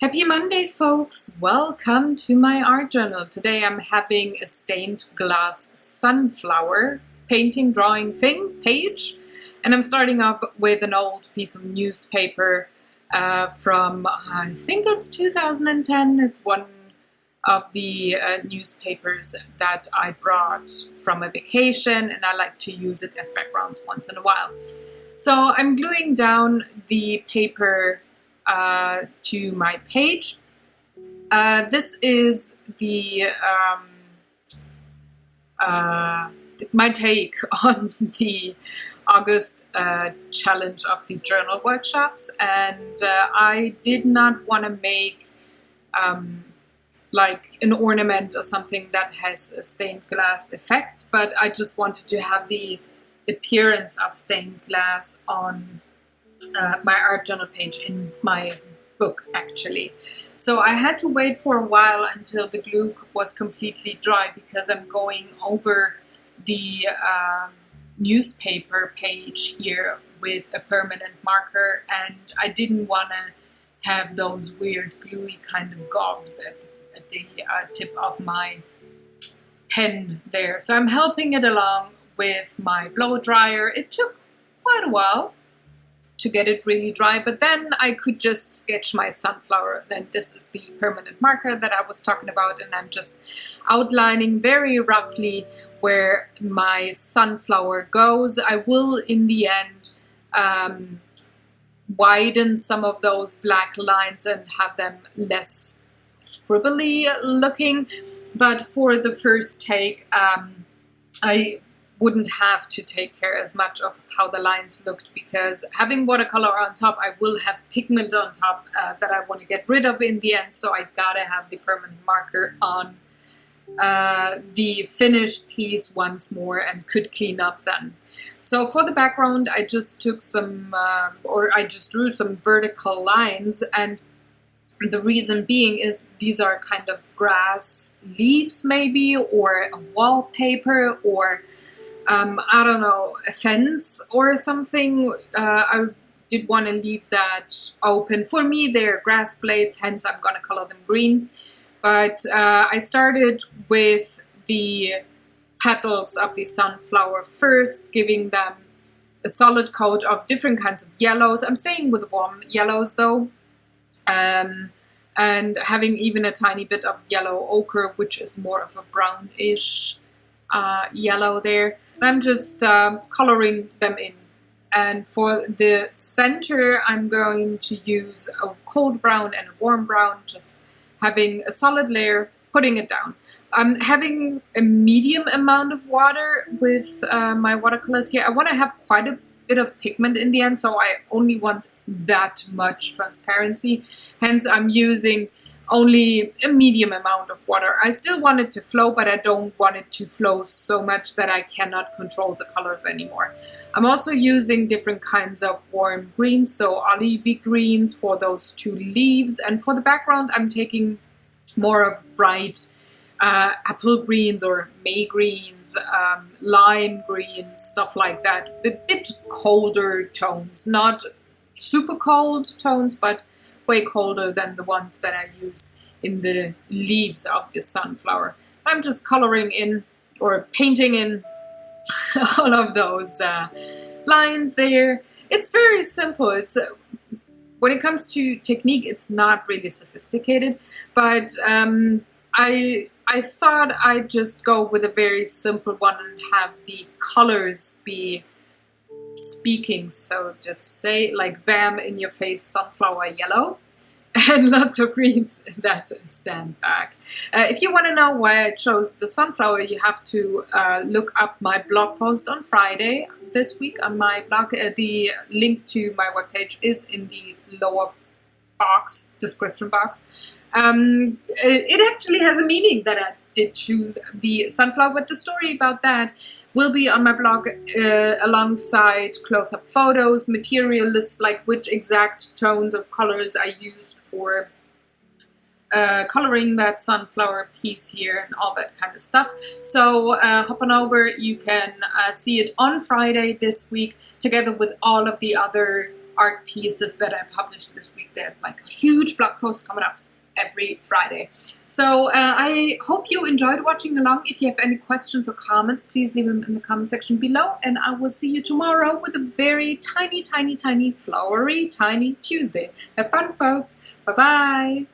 Happy Monday, folks! Welcome to my art journal. Today I'm having a stained glass sunflower painting drawing thing page, and I'm starting off with an old piece of newspaper from I think it's 2010. It's one of the newspapers that I brought from a vacation, and I like to use it as backgrounds once in a while. So I'm gluing down the paper to my page. This is the my take on the August challenge of the journal workshops, and I did not want to make like an ornament or something that has a stained glass effect, but I just wanted to have the appearance of stained glass on my art journal page in my book, actually. So I had to wait for a while until the glue was completely dry, because I'm going over the newspaper page here with a permanent marker, and I didn't want to have those weird gluey kind of gobs at the tip of my pen there. So I'm helping it along with my blow dryer. It took quite a while to get it really dry, but then I could just sketch my sunflower. Then this is the permanent marker that I was talking about, and I'm just outlining very roughly where my sunflower goes. I will in the end widen some of those black lines and have them less scribbly looking, but for the first take I wouldn't have to take care as much of how the lines looked, because having watercolor on top, I will have pigment on top that I want to get rid of in the end, so I gotta have the permanent marker on the finished piece once more and could clean up then. So for the background, I just took some, I just drew some vertical lines, and the reason being is these are kind of grass leaves maybe, or a wallpaper, or I don't know, a fence or something. I did want to leave that open. For me, they're grass blades, hence I'm going to color them green. But I started with the petals of the sunflower first, giving them a solid coat of different kinds of yellows. I'm staying with warm yellows though. And having even a tiny bit of yellow ochre, which is more of a brownish yellow there. I'm just coloring them in. And for the center, I'm going to use a cold brown and a warm brown, just having a solid layer, putting it down. I'm having a medium amount of water with my watercolors here. I want to have quite a bit of pigment in the end, so I only want that much transparency. Hence, I'm using only a medium amount of water. I still want it to flow, but I don't want it to flow so much that I cannot control the colors anymore. I'm also using different kinds of warm greens, so olivey greens for those two leaves. And for the background, I'm taking more of bright apple greens or May greens, lime greens, stuff like that. A bit colder tones, not super cold tones, but way colder than the ones that I used in the leaves of the sunflower. I'm just coloring in or painting in all of those lines there. It's very simple. It's when it comes to technique, it's not really sophisticated, but I thought I'd just go with a very simple one and have the colors be speaking, so just say, like, bam in your face, sunflower yellow, and lots of greens that stand back. If you want to know why I chose the sunflower, you have to look up my blog post on Friday this week on my blog. The link to my webpage is in the lower box, description box. It actually has a meaning that I did choose the sunflower, but the story about that will be on my blog alongside close-up photos, material lists, like which exact tones of colors I used for coloring that sunflower piece here and all that kind of stuff. So hop on over, you can see it on Friday this week together with all of the other art pieces that I published this week. There's like a huge blog post coming up every Friday. So I hope you enjoyed watching along. If you have any questions or comments, please leave them in the comment section below, and I will see you tomorrow with a very tiny, tiny, tiny, flowery, tiny Tuesday. Have fun, folks. Bye-bye.